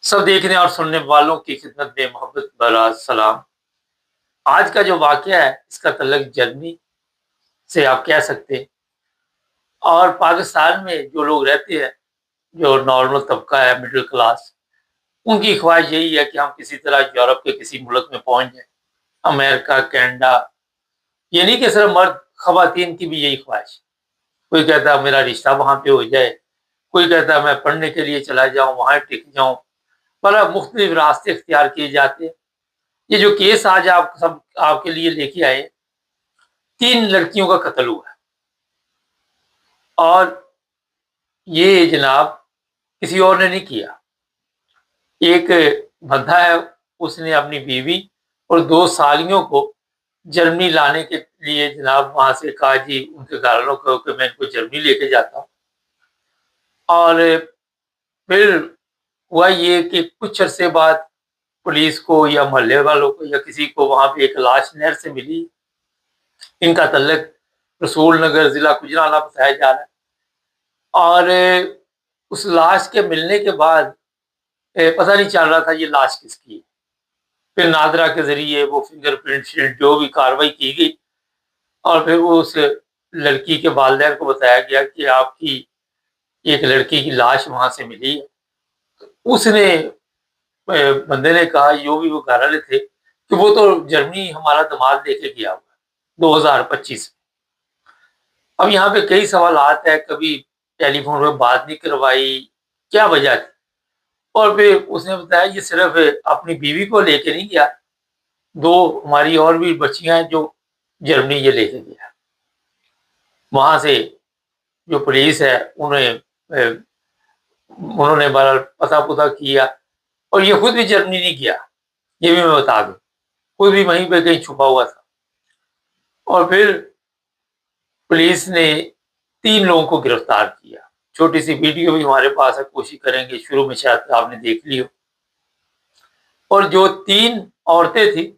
سب دیکھنے اور سننے والوں کی خدمت میں محبت بھرا سلام۔ آج کا جو واقعہ ہے اس کا تعلق جرمنی سے آپ کہہ سکتے ہیں، اور پاکستان میں جو لوگ رہتے ہیں، جو نارمل طبقہ ہے، مڈل کلاس، ان کی خواہش یہی ہے کہ ہم کسی طرح یورپ کے کسی ملک میں پہنچ جائیں، امریکہ، کینیڈا۔ یہ نہیں کہ صرف مرد، خواتین کی بھی یہی خواہش۔ کوئی کہتا ہے میرا رشتہ وہاں پہ ہو جائے، کوئی کہتا ہے میں پڑھنے کے لیے چلا جاؤں، وہاں ٹک جاؤں۔ بڑا مختلف راستے اختیار کیے جاتے ہیں۔ یہ جو کیس آج آپ کے لیے لے کے آئے، 3 لڑکیوں کا قتل ہوا ہے، اور یہ جناب کسی اور نے نہیں کیا۔ ایک بندہ ہے، اس نے اپنی بیوی اور 2 سالیوں کو جرمنی لانے کے لیے جناب وہاں سے کہا جی ان کے گھر والوں کو کہ میں ان کو جرمنی لے کے جاتا ہوں۔ اور پھر ہوا یہ کہ کچھ عرصے بعد پولیس کو یا محلے والوں کو یا کسی کو وہاں پہ ایک لاش نہر سے ملی۔ ان کا تعلق رسول نگر ضلع گجرانوالہ بتایا جا رہا ہے، اور اس لاش کے ملنے کے بعد پتہ نہیں چل رہا تھا یہ لاش کس کی ہے۔ پھر نادرا کے ذریعے وہ فنگر پرنٹ جو بھی کاروائی کی گئی، اور پھر وہ اس لڑکی کے والدین کو بتایا گیا کہ آپ کی ایک لڑکی کی لاش وہاں سے ملی ہے۔ اس نے بندے نے کہا جو بھی وہ گھر والے تھے کہ وہ تو جرمنی ہمارا داماد لے کے گیا ہوا 2025 میں۔ اب یہاں پہ کئی سوالات ہیں، کبھی ٹیلی فون پہ بات نہیں کروائی، کیا وجہ تھی؟ اور پھر اس نے بتایا یہ صرف اپنی بیوی کو لے کے نہیں گیا، 2 ہماری اور بھی بچیاں ہیں جو جرمنی یہ لے کے گیا۔ وہاں سے جو پولیس ہے انہوں نے بہرحال پتہ پتہ کیا، اور یہ خود بھی جرمنی نہیں گیا، یہ بھی میں بتا دوں، خود بھی وہیں پہ کہیں چھپا ہوا تھا۔ اور پھر پولیس نے 3 لوگوں کو گرفتار کیا۔ چھوٹی سی ویڈیو بھی ہمارے پاس ہے، کوشش کریں گے، شروع میں شاید آپ نے دیکھ لی ہو۔ اور جو 3 عورتیں تھیں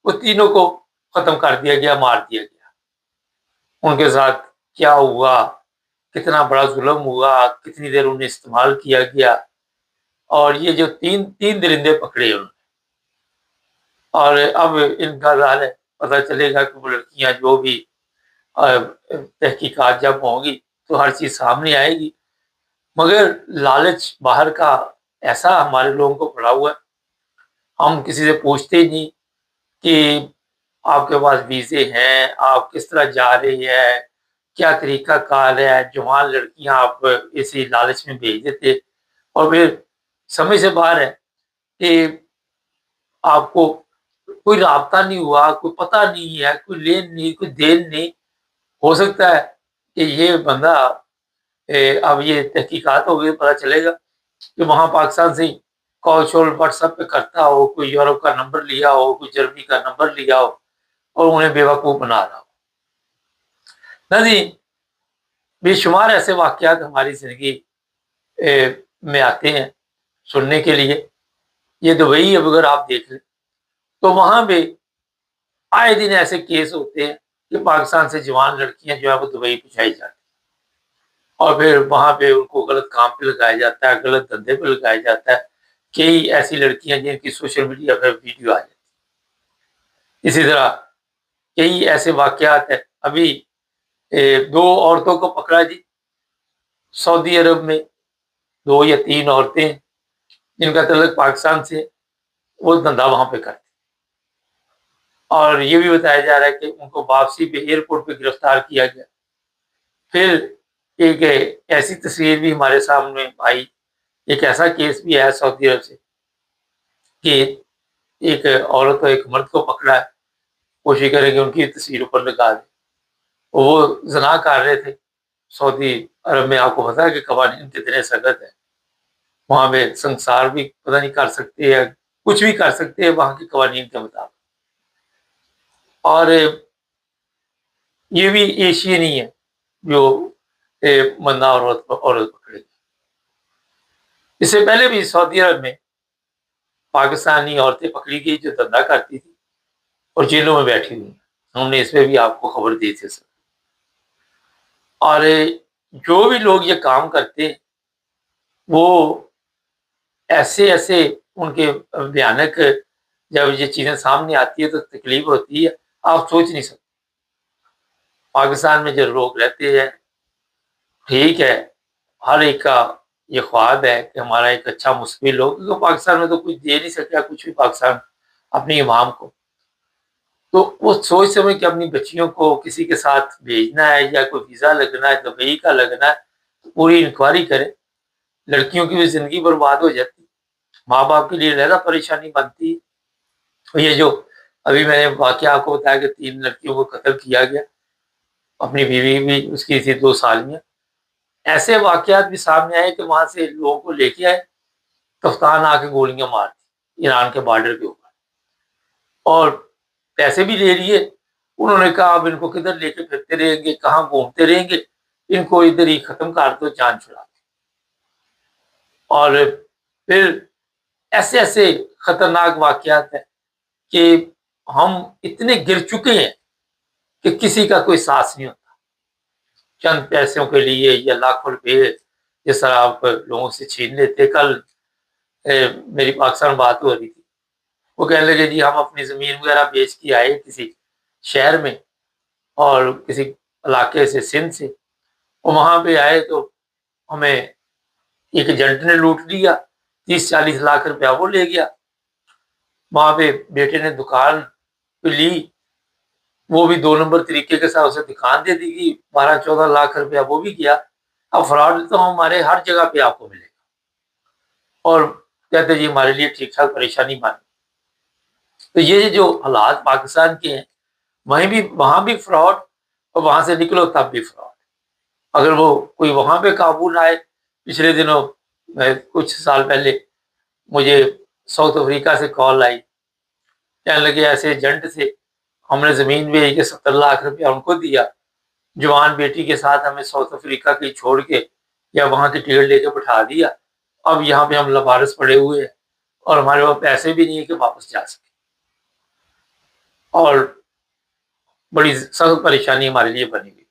وہ تینوں کو ختم کر دیا گیا، مار دیا گیا۔ ان کے ساتھ کیا ہوا، کتنا بڑا ظلم ہوا، کتنی دیر انہیں استعمال کیا گیا، اور یہ جو تین درندے پکڑے انہوں نے۔ اور اب ان کا ظاہر ہے پتہ چلے گا کہ وہ لڑکیاں جو بھی تحقیقات جب ہوں گی تو ہر چیز سامنے آئے گی، مگر لالچ باہر کا ایسا ہمارے لوگوں کو پڑا ہوا ہے۔ ہم کسی سے پوچھتے ہی نہیں کہ آپ کے پاس ویزے ہیں، آپ کس طرح جا رہے ہیں، کیا طریقہ کار ہے۔ جوان لڑکیاں آپ اسی لالچ میں بھیج دیتے، اور پھر سمجھ سے باہر ہے کہ آپ کو کوئی رابطہ نہیں ہوا، کوئی پتہ نہیں ہے، کوئی لین نہیں، کوئی دین نہیں۔ ہو سکتا ہے کہ یہ بندہ اب یہ تحقیقات ہو گئی، پتہ چلے گا کہ وہاں پاکستان سے کال شول واٹس ایپ پہ کرتا ہو، کوئی یورپ کا نمبر لیا ہو، کوئی جرمنی کا نمبر لیا ہو، اور انہیں بے وقوف بنا رہا ہو۔ نہ جی، بے شمار ایسے واقعات ہماری زندگی میں آتے ہیں سننے کے لیے۔ یہ دبئی اب اگر آپ دیکھ لیں تو وہاں پہ آئے دن ایسے کیس ہوتے ہیں کہ پاکستان سے جوان لڑکیاں جو ہے وہ دبئی پہنچائی جاتی ہیں، اور پھر وہاں پہ ان کو غلط کام پہ لگایا جاتا ہے، غلط دھندے پہ لگایا جاتا ہے۔ کئی ایسی لڑکیاں جن کی سوشل میڈیا پہ ویڈیو آ جاتی ہے۔ اسی طرح کئی ایسے واقعات ہیں۔ ابھی 2 عورتوں کو پکڑا جی سعودی عرب میں، 2 یا 3 عورتیں جن کا تعلق پاکستان سے، وہ دھندا وہاں پہ کرتی، اور یہ بھی بتایا جا رہا ہے کہ ان کو واپسی پہ ایئرپورٹ پہ گرفتار کیا گیا۔ پھر ایک ایسی تصویر بھی ہمارے سامنے آئی، ایک ایسا کیس بھی ہے سعودی عرب سے کہ ایک عورت اور ایک مرد کو پکڑا ہے، کوشش کریں گے ان کی تصویر اوپر لگا دیں۔ وہ زنا کر رہے تھے سعودی عرب میں۔ آپ کو پتا ہے کہ قوانین کتنے سخت ہیں وہاں پہ، سنسار بھی پتہ نہیں کر سکتے ہیں، کچھ بھی کر سکتے ہیں وہاں کے قوانین کے مطابق۔ اور یہ بھی ایشین ہی ہے جو بندہ عورت پکڑے گی۔ اس سے پہلے بھی سعودی عرب میں پاکستانی عورتیں پکڑی گئی جو دھندا کرتی تھی اور جیلوں میں بیٹھی ہوئی ہیں۔ ہم نے اس پہ بھی آپ کو خبر دی تھی سر۔ اور جو بھی لوگ یہ کام کرتے ہیں وہ ایسے ایسے ان کے بھیانک جب یہ چیزیں سامنے آتی ہے تو تکلیف ہوتی ہے، آپ سوچ نہیں سکتے۔ پاکستان میں جو لوگ رہتے ہیں، ٹھیک ہے، ہر ایک کا یہ خواب ہے کہ ہمارا ایک اچھا مستقبل ہو، کیونکہ پاکستان میں تو کچھ دے نہیں سکتا کچھ بھی پاکستان اپنی عوام کو، تو وہ سوچ سمجھ کہ اپنی بچیوں کو کسی کے ساتھ بھیجنا ہے یا کوئی ویزا لگنا ہے، دبئی کا لگنا ہے، تو پوری انکوائری کرے۔ لڑکیوں کی بھی زندگی برباد ہو جاتی، ماں باپ کے لیے زیادہ پریشانی بنتی ہے۔ یہ جو ابھی میں نے واقعہ آپ کو بتایا کہ 3 لڑکیوں کو قتل کیا گیا، اپنی بیوی بھی اس کی تھی 2 سال میں، ایسے واقعات بھی سامنے آئے کہ وہاں سے لوگوں کو لے کے آئے، کفتان آ کے گولیاں مار دی ایران کے بارڈر کے اوپر، اور پیسے بھی لے لیے۔ انہوں نے کہا اب ان کو کدھر لے کے پھرتے رہیں گے، کہاں گھومتے رہیں گے، ان کو ادھر ہی ختم کر دو، جان چھڑا دو۔ اور پھر ایسے ایسے خطرناک واقعات ہیں کہ ہم اتنے گر چکے ہیں کہ کسی کا کوئی ساتھ نہیں ہوتا، چند پیسوں کے لیے یا لاکھوں روپے جس طرح آپ لوگوں سے چھین لیتے۔ کل میری پاکستان بات ہو رہی تھی، وہ کہنے لگے جی ہم اپنی زمین وغیرہ بیچ کے آئے کسی شہر میں اور کسی علاقے سے، سندھ سے، اور وہاں پہ آئے تو ہمیں ایک ایجنٹ نے لوٹ لیا، 30-40 لاکھ روپیہ وہ لے گیا۔ وہاں پہ بیٹے نے دکان پہ لی، وہ بھی 2 نمبر طریقے کے ساتھ اسے دکان دے دی گئی، 12-14 لاکھ روپیہ وہ بھی گیا۔ اب فراڈ تو ہمارے ہر جگہ پہ آپ کو ملے گا، اور کہتے جی ہمارے لیے ٹھیک ٹھاک پریشانی بانی۔ تو یہ جو حالات پاکستان کے ہیں، وہاں بھی فراڈ، اور وہاں سے نکلو تب بھی فراڈ۔ اگر وہ کوئی وہاں پہ قابو نہ آئے، پچھلے دنوں کچھ سال پہلے مجھے ساؤتھ افریقہ سے کال آئی، کہنے لگے ایسے ایجنٹ سے ہم نے زمین بھیج کے 70 لاکھ روپیہ ان کو دیا، جوان بیٹی کے ساتھ ہمیں ساؤتھ افریقہ کی چھوڑ کے یا وہاں کی ٹکٹ لے کے بٹھا دیا، اب یہاں پہ ہم لبارس پڑے ہوئے ہیں اور ہمارے پاس پیسے بھی نہیں ہے کہ واپس جا سکے، اور بڑی سخت پریشانی ہمارے لیے بنی ہوئی۔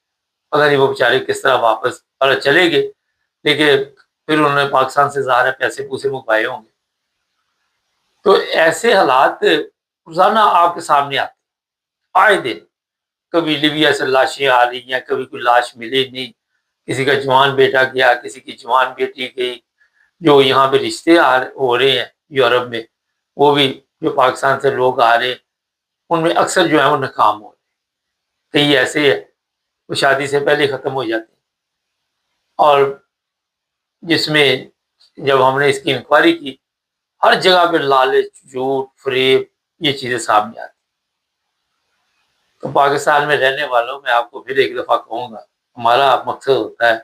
پتہ نہیں وہ بیچارے کس طرح واپس چلے گئے، لیکن پھر انہوں نے پاکستان سے ظاہر ہے پیسے پوسے منگوائے ہوں گے۔ تو ایسے حالات روزانہ آپ کے سامنے آتے آئے دن، کبھی لیبیا سے لاشیں آ رہی ہیں، کبھی کوئی لاش ملی نہیں، کسی کا جوان بیٹا گیا، کسی کی جوان بیٹی گئی، جو یہاں پہ رشتے ہو رہے ہیں یورپ میں، وہ بھی جو پاکستان سے لوگ آ رہے ہیں ان میں اکثر جو ہے وہ ناکام ہو رہے ہیں، کئی ایسے ہے وہ شادی سے پہلے ختم ہو جاتے ہیں، اور جس میں جب ہم نے اس کی انکوائری کی، ہر جگہ پہ لالچ، جھوٹ، فریب، یہ چیزیں سامنے آتی۔ تو پاکستان میں رہنے والوں میں آپ کو پھر ایک دفعہ کہوں گا، ہمارا مقصد ہوتا ہے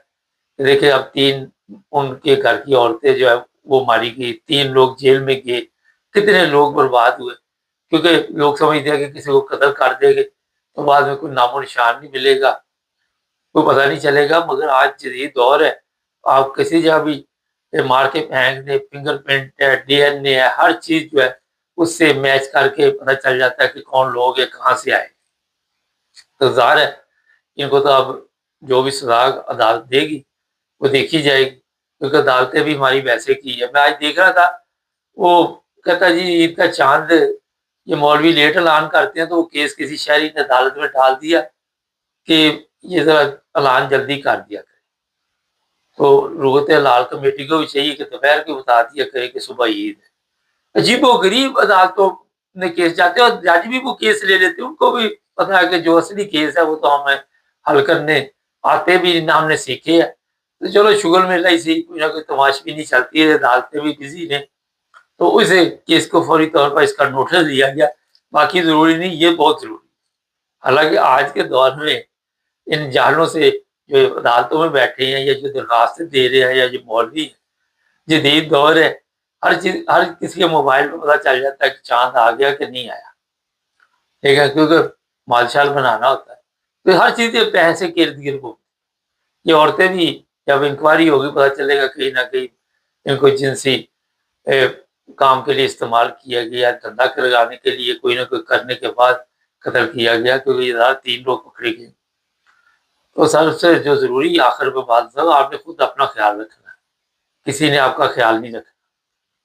کہ دیکھیں اب 3 ان کے گھر کی عورتیں جو ہے وہ ماری گئی، 3 لوگ جیل میں گئے، کتنے لوگ برباد ہوئے، کیونکہ لوگ سمجھتے ہیں کہ کسی کو قتل کر دے گے تو بعد میں کوئی نام و نشان نہیں ملے گا، کوئی پتہ نہیں چلے گا، مگر آج جدید دور ہے، آپ کسی جگہ بھی مار کے پھینک دیں، فنگر پرنٹ ہے، ڈی این اے ہے، ہر چیز جو ہے اس سے میچ کر کے پتہ چل جاتا ہے کہ کون لوگ ہیں، کہاں سے آئے۔ تو ظاہر ہے ان کو تو اب جو بھی سزا عدالت دے گی وہ دیکھی جائے گی، کیونکہ عدالتیں بھی ہماری ویسے کی ہے۔ میں آج دیکھ رہا تھا، وہ کہتا جی عید کا چاند یہ مولوی لیٹ اعلان کرتے ہیں، تو وہ کیس کسی شہری نے عدالت میں ڈال دیا کہ یہ ذرا اعلان جلدی کر دیا کرے، تو روحت حلال کمیٹی کو بھی چاہیے کہ دوپہر کو بتا دیا کرے کہ صبح عید ہے۔ عجیب و غریب عدالتوں میں کیس جاتے ہیں، اور جج بھی وہ کیس لے لیتے ہیں، ان کو بھی پتا ہے کہ جو اصلی کیس ہے وہ تو ہمیں حل کرنے آتے بھی نہ، ہم نے سیکھے ہے، تو چلو شغل میں سی کوئی نہ کوئی تماش بھی نہیں چلتی ہے، عدالتیں بھی بزی ہیں، تو اسے کیس کو فوری طور پر اس کا نوٹس دیا گیا، باقی ضروری نہیں، یہ بہت ضروری۔ حالانکہ آج کے دور میں ان جہلوں سے جو عدالتوں میں بیٹھے ہیں یا جو درخواستیں دے رہے ہیں یا جو مولوی ہیں، جدید دور ہے، ہر کسی کے موبائل پہ پتہ چل جاتا ہے کہ چاند آ گیا کہ نہیں آیا، ٹھیک ہے، کیونکہ مال شال بنانا ہوتا ہے، تو ہر چیز پیسے کے ارد گرد کو یہ عورتیں بھی جب انکوائری ہوگی پتہ چلے گا کہیں نہ کہیں ان کو جنسی کام کے لیے استعمال کیا گیا، دھندا کروانے کے لیے کوئی نہ کوئی کرنے کے بعد قتل کیا گیا، کیونکہ یہ 3 لوگ پکڑے گئے۔ تو سب سے جو ضروری آخر پہ بات ہے، آپ نے خود اپنا خیال رکھنا ہے، کسی نے آپ کا خیال نہیں رکھنا۔